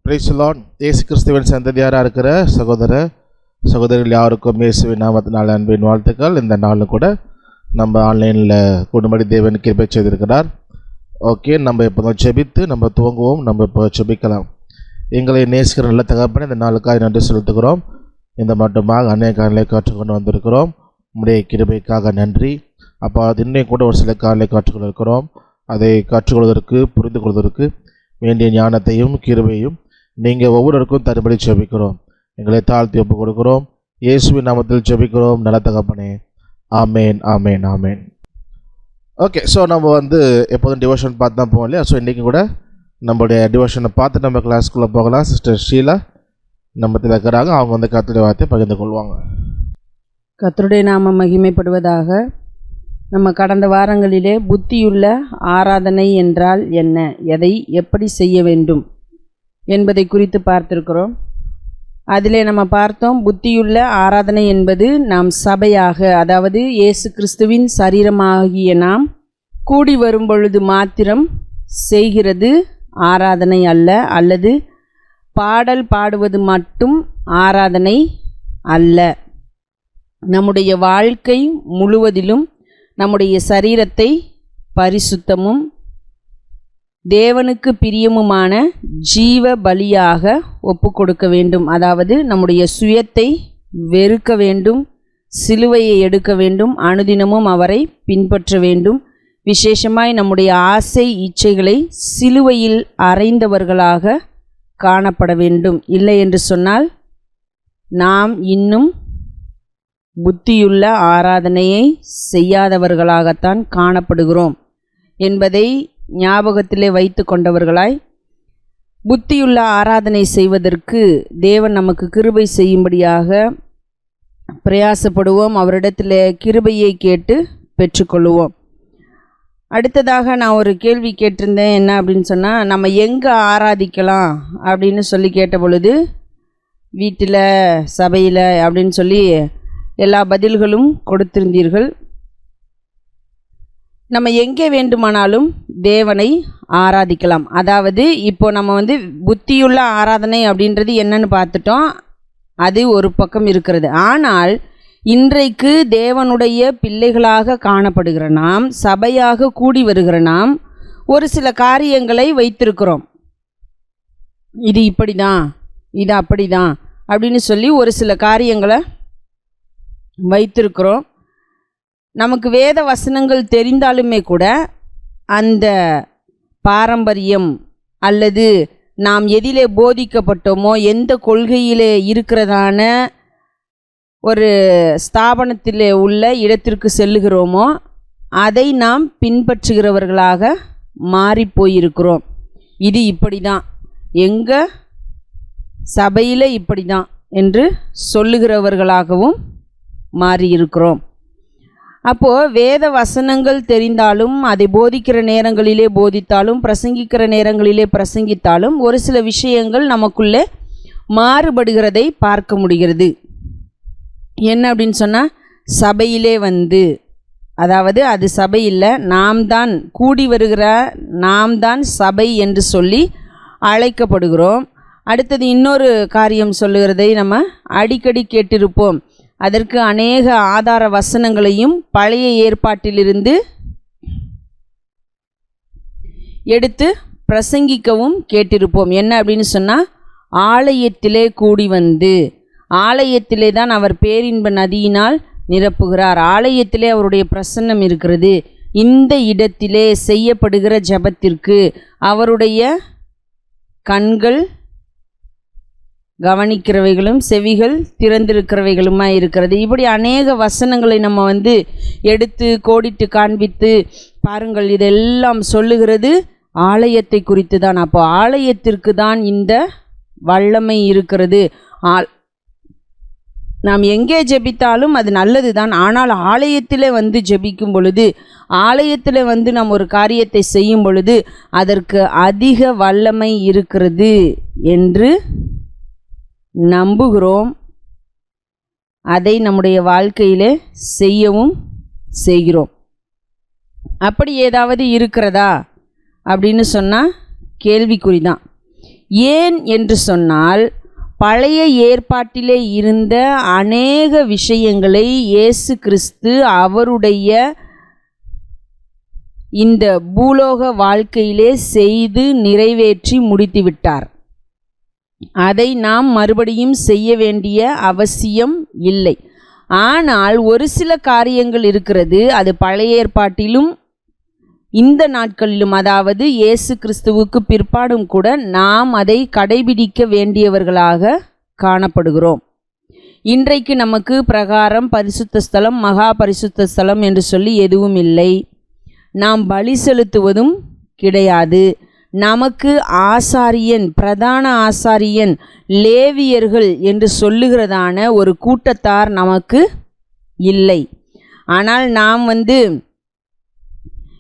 Praise the Lord. இயேசு கிறிஸ்துவின் சந்ததியாராக இருக்கிற சகோதரர்கள் யாருக்கும் இயேசுவின் நாமத்தினால் அன்பின் வாழ்த்துக்கள். இந்த நாளும் கூட நம்ம ஆன்லைனில் கூடும்படி தேவன் கிருபை செய்திருக்கிறார். ஓகே, நம்ம இப்போ ஜெபித்து நம்ம துவங்குவோம். நம்ம இப்போ ஜெபிக்கலாம். எங்களை நேசிக்கிற நல்ல தகப்பனே, இந்த நாளுக்காக நன்றி செலுத்துகிறோம். இந்த மட்டுமாக அநேக காலையை கற்றுக்கொண்டு வந்திருக்கிறோம். உம்முடைய கிருபைக்காக நன்றி அப்பா. இன்னும் கூட ஒரு சில காலையை கற்றுக்கொண்டு இருக்கிறோம். அதை கற்றுக்கொள்வதற்கு புரிந்து கொள்வதற்கு வேண்டிய ஞானத்தையும் கிருபையும் நீங்கள் ஒவ்வொருவருக்கும் தரும்படி ஜெபிக்கிறோம். எங்களை தாழ்த்தி ஒப்புக் கொடுக்கிறோம். இயேசுவின் நாமத்தில் ஜெபிக்கிறோம் நல்ல தகப்பனே. ஆமேன், ஆமேன், ஆமேன். ஓகே, ஸோ நம்ம எப்போதும் டிவோஷன் பார்த்து தான் போவோம் இல்லையா? ஸோ இன்றைக்கி கூட நம்மளுடைய டிவோஷனை பார்த்து நம்ம கிளாஸ்க்குள்ளே போகலாம். சிஸ்டர் ஷீலா நம்மத்தில் இருக்கிறாங்க. அவங்க கர்த்தருடைய வார்த்தையை பகிர்ந்து கொள்வாங்க. கர்த்தருடைய நாமம் மகிமைப்படுவதாக. நம்ம கடந்த வாரங்களிலே புத்தியுள்ள ஆராதனை என்றால் என்ன, எதை எப்படி செய்ய வேண்டும் என்பதை குறித்து பார்த்திருக்கிறோம். அதிலே நம்ம பார்த்தோம், புத்தியுள்ள ஆராதனை என்பது நாம் சபையாக, அதாவது இயேசு கிறிஸ்துவின் சரீரமாகிய நாம் கூடி வரும் பொழுது மாத்திரம் செய்கிறது ஆராதனை அல்ல, அல்லது பாடல் பாடுவது மட்டும் ஆராதனை அல்ல. நம்முடைய வாழ்க்கை முழுவதிலும் நம்முடைய சரீரத்தை பரிசுத்தமும் தேவனுக்கு பிரியமுமான ஜீவ பலியாக ஒப்பு கொடுக்க வேண்டும். அதாவது நம்முடைய சுயத்தை வெறுக்க வேண்டும், சிலுவையை எடுக்க வேண்டும், அனுதினமும் அவரை பின்பற்ற வேண்டும். விசேஷமாய் நம்முடைய ஆசை இச்சைகளை சிலுவையில் அறைந்தவர்களாக காணப்பட வேண்டும். இல்லை என்று சொன்னால் நாம் இன்னும் புத்தியுள்ள ஆராதனையை செய்யாதவர்களாகத்தான் காணப்படுகிறோம் என்பதை ஞாபகத்திலே வைத்து கொண்டவர்களாய் புத்தியுள்ள ஆராதனை செய்வதற்கு தேவன் நமக்கு கிருபை செய்யும்படியாக பிரயாசப்படுவோம். அவரிடத்தில் கிருபையை கேட்டு பெற்றுக்கொள்ளுவோம். அடுத்ததாக நான் ஒரு கேள்வி கேட்டிருந்தேன். என்ன அப்படின்னு சொன்னால், நம்ம எங்கே ஆராதிக்கலாம் அப்படின்னு சொல்லி கேட்ட பொழுது, வீட்டில், சபையில் அப்படின்னு சொல்லி எல்லா பதில்களும் கொடுத்திருந்தீர்கள். நம்ம எங்கே வேண்டுமானாலும் தேவனை ஆராதிக்கலாம். அதாவது இப்போ நம்ம புத்தியுள்ள ஆராதனை அப்படின்றது என்னன்னு பார்த்துட்டோம். அது ஒரு பக்கம் இருக்கிறது. ஆனால் இன்றைக்கு தேவனுடைய பிள்ளைகளாக காணப்படுகிற நாம், சபையாக கூடி வருகிற நாம், ஒரு சில காரியங்களை வைத்திருக்கிறோம். இது இப்படி தான், இது அப்படி தான் அப்படின்னு சொல்லி ஒரு சில காரியங்களை வைத்திருக்கிறோம். நமக்கு வேத வசனங்கள் தெரிந்தாலுமே கூட அந்த பாரம்பரியம் அல்லது நாம் எதிலே போதிக்கப்பட்டோமோ, எந்த கொள்கையிலே இருக்கிறதான ஒரு ஸ்தாபனத்திலே உள்ள இடத்திற்கு செல்லுகிறோமோ அதை நாம் பின்பற்றுகிறவர்களாக மாறி போயிருக்கிறோம். இது இப்படி தான், எங்கள் சபையில் இப்படி தான் என்று சொல்லுகிறவர்களாகவும் மாறியிருக்கிறோம். அப்போது வேத வசனங்கள் தெரிந்தாலும், அதை போதிக்கிற நேரங்களிலே போதித்தாலும், பிரசங்கிக்கிற நேரங்களிலே பிரசங்கித்தாலும், ஒரு சில விஷயங்கள் நமக்குள்ளே மாறுபடுகிறதை பார்க்க முடிகிறது. என்ன அப்படின்னு சொன்னால், சபையிலே அதாவது அது சபை இல்லை, நாம் தான் கூடி வருகிற நாம் தான் சபை என்று சொல்லி அழைக்கப்படுகிறோம். அடுத்தது இன்னொரு காரியம் சொல்லுகிறதை நம்ம அடிக்கடி கேட்டிருப்போம். அதற்கு அநேக ஆதார வசனங்களையும் பழைய ஏற்பாட்டிலிருந்து எடுத்து பிரசங்கிக்கவும் கேட்டிருப்போம். என்ன அப்படின்னு சொன்னால், ஆலயத்திலே கூடி ஆலயத்திலே தான் அவர் பேரின்ப நதியினால் நிரப்புகிறார். ஆலயத்திலே அவருடைய பிரசன்னம் இருக்கிறது. இந்த இடத்திலே செய்யப்படுகிற ஜெபத்திற்கு அவருடைய கண்கள் கவனிக்கிறவைகளும் செவிகள் திறந்திருக்கிறவைகளுமாக இருக்கிறது. இப்படி அநேக வசனங்களை நம்ம எடுத்து கோடிட்டு காண்பித்து பாருங்கள், இதெல்லாம் சொல்லுகிறது ஆலயத்தை குறித்து தான். அப்போ ஆலயத்திற்கு தான் இந்த வல்லமை இருக்கிறது. நாம் எங்கே ஜெபித்தாலும் அது நல்லது தான். ஆனால் ஆலயத்தில் ஜெபிக்கும் பொழுது, ஆலயத்தில் நாம் ஒரு காரியத்தை செய்யும் பொழுது அதற்கு அதிக வல்லமை இருக்கிறது என்று நம்புகிறோம். அதை நம்முடைய வாழ்க்கையிலே செய்யவும் செய்கிறோம். அப்படி ஏதாவது இருக்கிறதா அப்படின்னு சொன்னால் கேள்விக்குறி தான். ஏன் என்று சொன்னால், பழைய ஏற்பாட்டிலே இருந்த அநேக விஷயங்களை இயேசு கிறிஸ்து அவருடைய இந்த பூலோக வாழ்க்கையிலே செய்து நிறைவேற்றி முடித்துவிட்டார். அதை நாம் மறுபடியும் செய்ய வேண்டிய அவசியம் இல்லை. ஆனால் ஒரு சில காரியங்கள் இருக்கிறது, அது பழைய ஏற்பாட்டிலும் இந்த நாட்களிலும், அதாவது இயேசு கிறிஸ்துவுக்கு பிற்பாடும் கூட நாம் அதை கடைபிடிக்க வேண்டியவர்களாக காணப்படுகிறோம். இன்றைக்கு நமக்கு பிரகாரம் பரிசுத்த ஸ்தலம், மகா பரிசுத்த ஸ்தலம் என்று சொல்லி எதுவும் இல்லை. நாம் பலி செலுத்துவதும் கிடையாது. நமக்கு ஆசாரியன், பிரதான ஆசாரியன், லேவியர்கள் என்று சொல்லுகிறதான ஒரு கூட்டத்தார் நமக்கு இல்லை. ஆனால் நாம்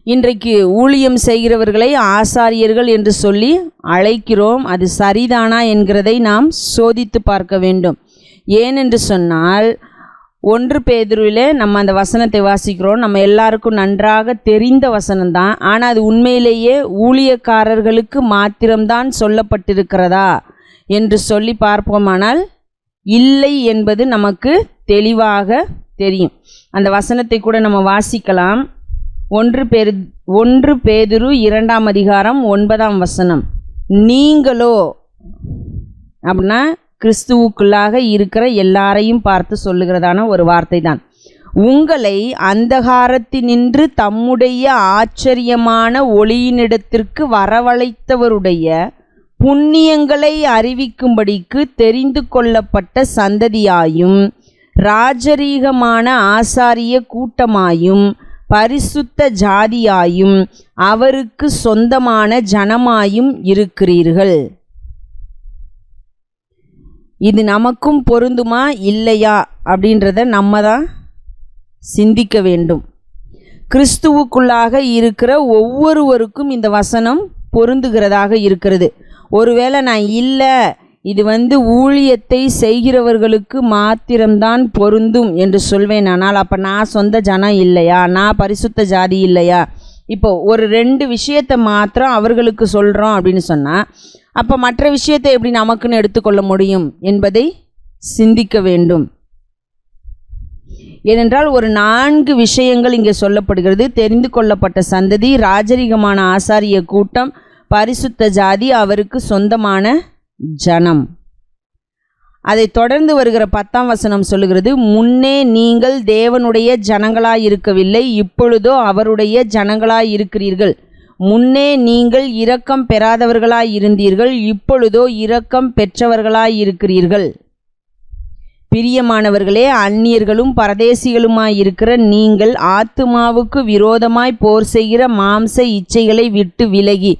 இன்றைக்கு ஊழியம் செய்கிறவர்களை ஆசாரியர்கள் என்று சொல்லி அழைக்கிறோம். அது சரிதானா என்கிறதை நாம் சோதித்து பார்க்க வேண்டும். ஏனென்று சொன்னால், 1 பேதுருவிலே நம்ம அந்த வசனத்தை வாசிக்கிறோம். நம்ம எல்லாருக்கும் நன்றாக தெரிந்த வசனம்தான். ஆனால் அது உண்மையிலேயே ஊழியக்காரர்களுக்கு மாத்திரம்தான் சொல்லப்பட்டிருக்கிறதா என்று சொல்லி பார்ப்போமானால் இல்லை என்பது நமக்கு தெளிவாக தெரியும். அந்த வசனத்தை கூட நம்ம வாசிக்கலாம். 1 பேதுரு 2ஆம் அதிகாரம் 9ஆம் வசனம். நீங்களோ அப்படின்னா கிறிஸ்துவுக்குள்ளாக இருக்கிற எல்லாரையும் பார்த்து சொல்லுகிறதான ஒரு வார்த்தை தான். உங்களை அந்தகாரத்தினின்று தம்முடைய ஆச்சரியமான ஒளியினிடத்திற்கு வரவழைத்தவருடைய புண்ணியங்களை அறிவிக்கும்படிக்கு தெரிந்து கொள்ளப்பட்ட சந்ததியாயும் ராஜரீகமான ஆசாரிய கூட்டமாயும் பரிசுத்த ஜாதியாயும் அவருக்கு சொந்தமான ஜனமாயும் இருக்கிறீர்கள். இது நமக்கும் பொருந்துமா இல்லையா அப்படின்றத நம்ம தான் சிந்திக்க வேண்டும். கிறிஸ்துவுக்குள்ளாக இருக்கிற ஒவ்வொருவருக்கும் இந்த வசனம் பொருந்துகிறதாக இருக்கிறது. ஒருவேளை நான் இல்லை, இது ஊழியத்தை செய்கிறவர்களுக்கு மாத்திரம்தான் பொருந்தும் என்று சொல்வேன். ஆனால் அப்போ நான் சொந்த ஜனம் இல்லையா, நான் பரிசுத்த ஜாதி இல்லையா? இப்போ ஒரு 2 விஷயத்தை மாத்திரம் அவர்களுக்கு சொல்கிறோம் அப்படின்னு சொன்னால், அப்போ மற்ற விஷயத்தை எப்படி நமக்குன்னு எடுத்துக்கொள்ள முடியும் என்பதை சிந்திக்க வேண்டும். ஏனென்றால் ஒரு 4 விஷயங்கள் இங்கே சொல்லப்படுகிறது. தெரிந்து கொள்ளப்பட்ட சந்ததி, ராஜரீகமான ஆசாரிய கூட்டம், பரிசுத்த ஜாதி, அவருக்கு சொந்தமான ஜனம். அதை தொடர்ந்து வருகிற 10ஆம் வசனம் சொல்லுகிறது, முன்னே நீங்கள் தேவனுடைய ஜனங்களாயிருக்கவில்லை, இப்பொழுதோ அவருடைய ஜனங்களாயிருக்கிறீர்கள். முன்னே நீங்கள் இரக்கம் பெறாதவர்களாயிருந்தீர்கள், இப்பொழுதோ இரக்கம் பெற்றவர்களாயிருக்கிறீர்கள். பிரியமானவர்களே, அந்நியர்களும் பரதேசிகளுமாயிருக்கிற நீங்கள் ஆத்துமாவுக்கு விரோதமாய் போர் செய்கிற மாம்ச இச்சைகளை விட்டு விலகி.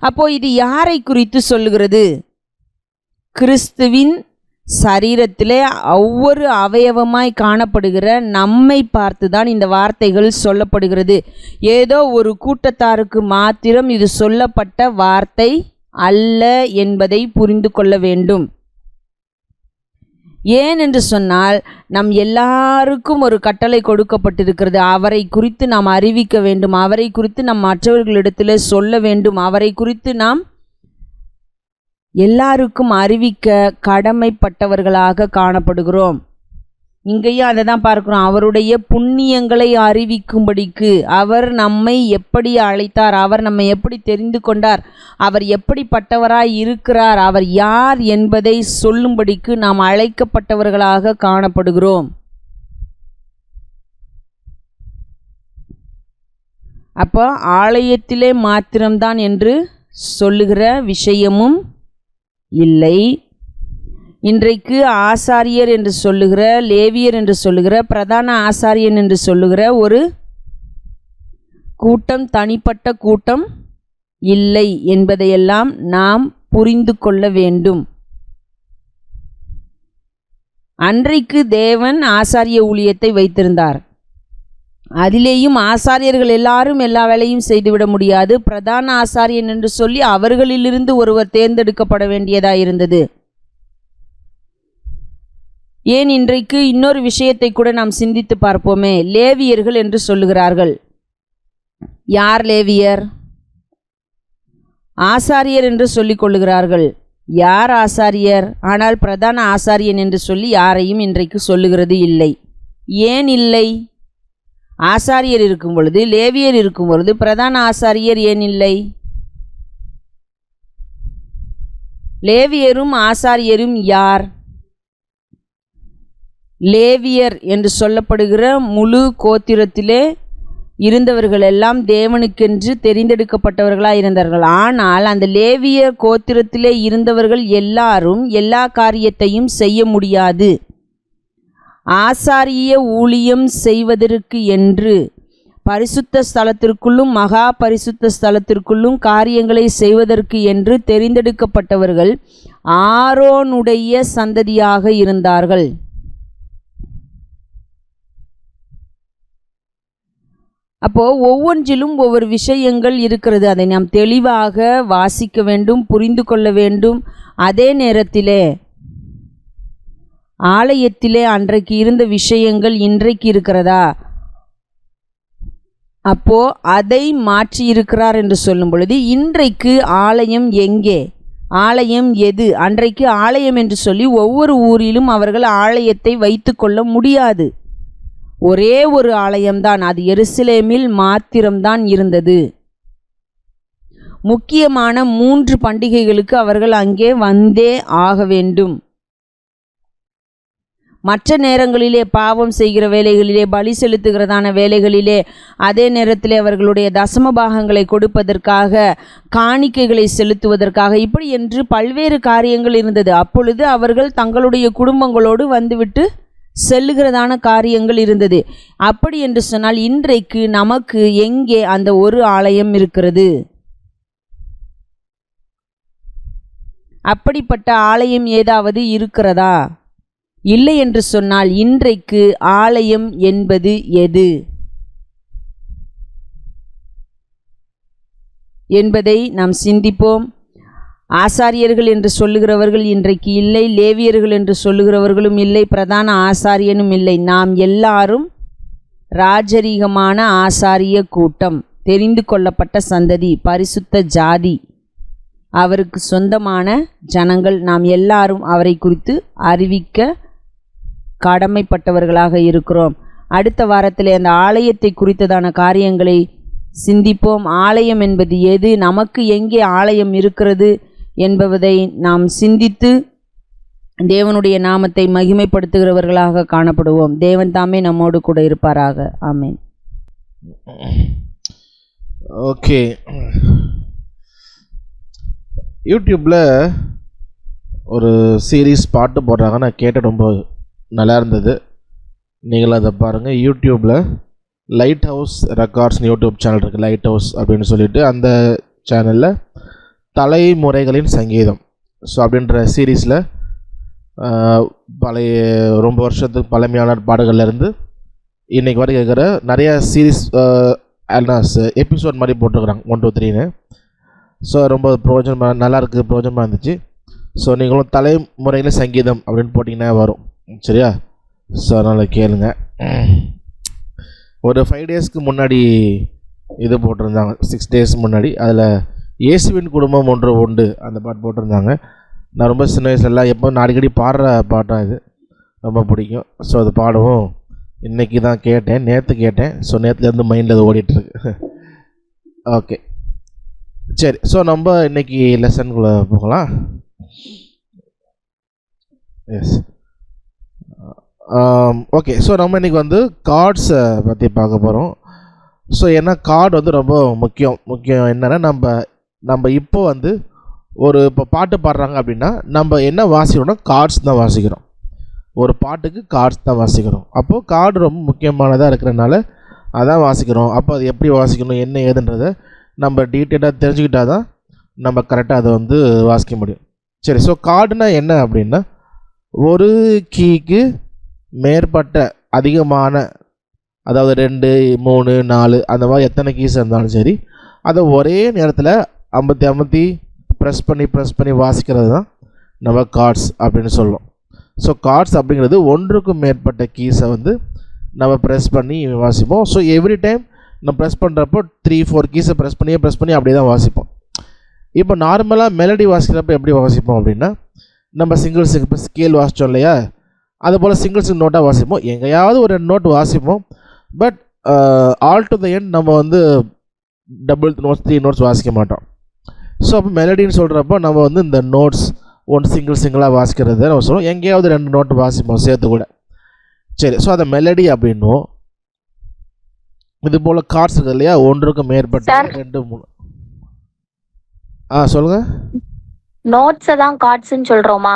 அப்போ இது யாரை குறித்து சொல்லுகிறது? கிறிஸ்துவின் சரீரத்திலே ஒவ்வொரு அவயவமாய் காணப்படுகிற நம்மை பார்த்து தான் இந்த வார்த்தைகள் சொல்லப்படுகிறது. ஏதோ ஒரு கூட்டத்தாருக்கு மாத்திரம் இது சொல்லப்பட்ட வார்த்தை அல்ல என்பதை புரிந்து கொள்ள வேண்டும். ஏன் என்று சொன்னால், நம் எல்லாருக்கும் ஒரு கட்டளை கொடுக்கப்பட்டிருக்கிறது. அவரை குறித்து நாம் அறிவிக்க வேண்டும், அவரை குறித்து நாம் மற்றவர்களிடத்தில் சொல்ல வேண்டும், அவரை குறித்து நாம் எல்லாருக்கும் அறிவிக்க கடமைப்பட்டவர்களாக காணப்படுகிறோம். இங்கேயும் அதை தான் பார்க்கிறோம். அவருடைய புண்ணியங்களை அறிவிக்கும்படிக்கு அவர் நம்மை எப்படி அழைத்தார், அவர் நம்மை எப்படி தெரிந்து கொண்டார், அவர் எப்படிப்பட்டவராய் இருக்கிறார், அவர் யார் என்பதை சொல்லும்படிக்கு நாம் அழைக்கப்பட்டவர்களாக காணப்படுகிறோம். அப்போ ஆலயத்திலே மாத்திரம்தான் என்று சொல்லுகிற விஷயமும் இல்லை. இன்றைக்கு ஆசாரியர் என்று சொல்லுகிற, லேவியர் என்று சொல்லுகிற, பிரதான ஆசாரியன் என்று சொல்லுகிற ஒரு கூட்டம் தனிப்பட்ட கூட்டம் இல்லை என்பதையெல்லாம் நாம் புரிந்து கொள்ள வேண்டும். அன்றைக்கு தேவன் ஆசாரிய ஊழியத்தை வைத்திருந்தார். அதிலேயும் ஆசாரியர்கள் எல்லாரும் எல்லா வேலையும் செய்துவிட முடியாது. பிரதான ஆசாரியன் என்று சொல்லி அவர்களிலிருந்து ஒருவர் தேர்ந்தெடுக்கப்பட வேண்டியதாக இருந்தது. ஏன் இன்றைக்கு இன்னொரு விஷயத்தை கூட நாம் சிந்தித்து பார்ப்போமே. லேவியர்கள் என்று சொல்லுகிறார்கள். யார் லேவியர்? ஆசாரியர் என்று சொல்லிக் கொள்ளுகிறார்கள். யார் ஆசாரியர்? ஆனால் பிரதான ஆசாரியன் என்று சொல்லி யாரையும் இன்றைக்கு சொல்லுகிறது இல்லை. ஏன் இல்லை? ஆசாரியர் இருக்கும் பொழுது, லேவியர் இருக்கும் பொழுது பிரதான ஆசாரியர் ஏன் இல்லை? லேவியரும் ஆசாரியரும் யார்? லேவியர் என்று சொல்லப்படுகிற முழு கோத்திரத்திலே இருந்தவர்கள் எல்லாம் தேவனுக்கென்று தெரிந்தெடுக்கப்பட்டவர்களாக இருந்தார்கள். ஆனால் அந்த லேவியர் கோத்திரத்திலே இருந்தவர்கள் எல்லாரும் எல்லா காரியத்தையும் செய்ய முடியாது. ஆசாரிய ஊழியம் செய்வதற்கு என்று பரிசுத்த ஸ்தலத்திற்குள்ளும் மகா பரிசுத்த ஸ்தலத்திற்குள்ளும் காரியங்களை செய்வதற்கு என்று தெரிந்தெடுக்கப்பட்டவர்கள் ஆரோனுடைய சந்ததியாக இருந்தார்கள். அப்போது ஒவ்வொன்றிலும் ஒவ்வொரு விஷயங்கள் இருக்கிறது. அதை நாம் தெளிவாக வாசிக்க வேண்டும், புரிந்து கொள்ள வேண்டும். அதே நேரத்திலே ஆலயத்திலே அன்றைக்கு இருந்த விஷயங்கள் இன்றைக்கு இருக்கிறதா? அப்போது அதை மாற்றி இருக்கிறார் என்று சொல்லும் பொழுது இன்றைக்கு ஆலயம் எங்கே? ஆலயம் எது? அன்றைக்கு ஆலயம் என்று சொல்லி ஒவ்வொரு ஊரிலும் அவர்கள் ஆலயத்தை வைத்து கொள்ள முடியாது. ஒரே ஒரு ஆலயம்தான், அது எருசலேமில் மாத்திரம்தான் இருந்தது. முக்கியமான 3 பண்டிகைகளுக்கு அவர்கள் அங்கே வந்தே ஆக வேண்டும். மற்ற நேரங்களிலே பாவம் செய்கிற வேலைகளிலே, பலி செலுத்துகிறதான வேலைகளிலே, அதே நேரத்திலே அவர்களுடைய தசம பாகங்களை கொடுப்பதற்காக, காணிக்கைகளை செலுத்துவதற்காக, இப்படி என்று பல்வேறு காரியங்கள் இருந்தது. அப்பொழுது அவர்கள் தங்களுடைய குடும்பங்களோடு வந்துவிட்டு செல்லுகிறதான காரியங்கள் இருந்தது. அப்படி என்று சொன்னால் இன்றைக்கு நமக்கு எங்கே அந்த ஒரு ஆலயம் இருக்கிறது? அப்படிப்பட்ட ஆலயம் ஏதாவது இருக்கிறதா? இல்லை என்று சொன்னால் இன்றைக்கு ஆலயம் என்பது எது என்பதை நாம் சிந்திப்போம். ஆசாரியர்கள் என்று சொல்லுகிறவர்கள் இன்றைக்கு இல்லை, லேவியர்கள் என்று சொல்லுகிறவர்களும் இல்லை, பிரதான ஆசாரியனும் இல்லை. நாம் எல்லாரும் ராஜரீகமான ஆசாரிய கூட்டம், தெரிந்து கொள்ளப்பட்ட சந்ததி, பரிசுத்த ஜாதி, அவருக்கு சொந்தமான ஜனங்கள். நாம் எல்லாரும் அவரை குறித்து அறிவிக்க கடமைப்பட்டவர்களாக இருக்கிறோம். அடுத்த வாரத்தில் அந்த ஆலயத்தை குறித்ததான காரியங்களை சிந்திப்போம். ஆலயம் என்பது எது? நமக்கு எங்கே ஆலயம் இருக்கிறது என்பதை நாம் சிந்தித்து தேவனுடைய நாமத்தை மகிமைப்படுத்துகிறவர்களாக காணப்படுவோம். தேவன் தாமே நம்மோடு கூட இருப்பாராக. ஆமென். ஓகே, யூடியூப்பில் ஒரு சீரீஸ் பாட்டு போடுறாங்க, நான் கேட்ட ரொம்ப நல்லா இருந்தது. நீங்களும் அதை பாருங்கள். யூடியூப்பில் லைட் ஹவுஸ் ரெக்கார்ட்ஸ்னு யூடியூப் சேனல் இருக்குது. லைட் ஹவுஸ் அப்படின்னு சொல்லிட்டு அந்த சேனலில் தலைமுறைகளின் சங்கீதம் அப்படின்ற சீரீஸில் பழைய ரொம்ப வருஷத்துக்கு பழமையான பாடல்கள்லேருந்து இன்றைக்கி வரை கேட்குற நிறைய சீரீஸ் எபிசோட் மாதிரி போட்டிருக்குறாங்க, 1 2 3ன்னு. ரொம்ப பிரயோஜனமாக நல்லாயிருக்கு, பிரயோஜனமாக இருந்துச்சு. நீங்களும் தலைமுறையில் சங்கீதம் அப்படின்னு போட்டிங்கன்னா வரும், சரியா? அதனால் கேளுங்க. ஒரு 5 டேஸ்க்கு முன்னாடி இது போட்டிருந்தாங்க, 6 டேஸ் முன்னாடி. அதில் இயேசுவின் குடும்பம் ஒன்று உண்டு அந்த பாட்டு போட்டிருந்தாங்க. நான் ரொம்ப சின்ன வயசுல எப்போ அடிக்கடி பாடுற பாட்டாக இது, ரொம்ப பிடிக்கும். அது பாடவும் இன்றைக்கி தான் கேட்டேன், நேற்று கேட்டேன். நேற்றுலேருந்து மைண்டில் அது ஓடிட்டுருக்கு. ஓகே, சரி. நம்ம இன்றைக்கி லெசனுக்குள்ளே போகலாம். Yes, okay. நம்ம இன்றைக்கி கார்ட்ஸை பற்றி பார்க்க போகிறோம். ஏன்னா கார்டு ரொம்ப முக்கியம் என்னென்னா நம்ம இப்போ இப்போ பாட்டு பாடுறாங்க அப்படின்னா நம்ம என்ன வாசிக்கிறோம்னா கார்ட்ஸ் தான் வாசிக்கிறோம். ஒரு பாட்டுக்கு கார்ட்ஸ் தான் வாசிக்கிறோம். அப்போது கார்டு ரொம்ப முக்கியமானதாக இருக்கிறனால அதான் வாசிக்கிறோம். அப்போ அது எப்படி வாசிக்கணும், என்ன ஏதுன்றதை நம்ம டீட்டெயிலாக தெரிஞ்சுக்கிட்டால் தான் நம்ம கரெக்டாக அதை வாசிக்க முடியும். சரி, கார்டுனா என்ன அப்படின்னா, ஒரு கீக்கு மேற்பட்ட அதிகமான, அதாவது 2 3 4 அந்த மாதிரி எத்தனை கீஸ் இருந்தாலும் சரி, அதை ஒரே நேரத்தில் அமர்த்தி ப்ரெஸ் பண்ணி வாசிக்கிறது தான் நம்ம கார்ட்ஸ் அப்படின்னு சொல்லுவோம். கார்ட்ஸ் அப்படிங்கிறது ஒன்றுக்கும் மேற்பட்ட கீஸை நம்ம ப்ரெஸ் பண்ணி வாசிப்போம். எவ்ரி டைம் நம்ம ப்ரெஸ் பண்ணுறப்போ 3 4 கீஸை ப்ரெஸ் பண்ணி அப்படியே தான் வாசிப்போம். இப்போ நார்மலாக மெலடி வாசிக்கிறப்ப எப்படி வாசிப்போம் அப்படின்னா, நம்ம சிங்கிள்ஸுக்கு இப்போ ஸ்கேல் வாசித்தோம் இல்லையா, அதுபோல் சிங்கிள்ஸுக்கு நோட்டாக வாசிப்போம். எங்கேயாவது ஒரு 2 நோட் வாசிப்போம். But all to the end நம்ம வந்து டபுள் நோட்ஸ் 3 நோட்ஸ் வாசிக்க மாட்டோம். ஸோ அப்போ மெலடின்னு சொல்கிறப்போ நம்ம வந்து இந்த நோட்ஸ் சிங்கிளாக வாசிக்கிறது நம்ம சொல்லுவோம். எங்கேயாவது 2 நோட்டு வாசிப்போம் சேர்த்து கூட. சரி, ஸோ அதை மெலடி அப்படின்னும். இது போல் கார்ட்ஸ் இருக்குது இல்லையா, ஒன்றுக்கு மேற்பட்ட 2 3. சொல்லுங்கள். நோட்ஸை தான் கார்ட்ஸ்ன்னு சொல்கிறோமா?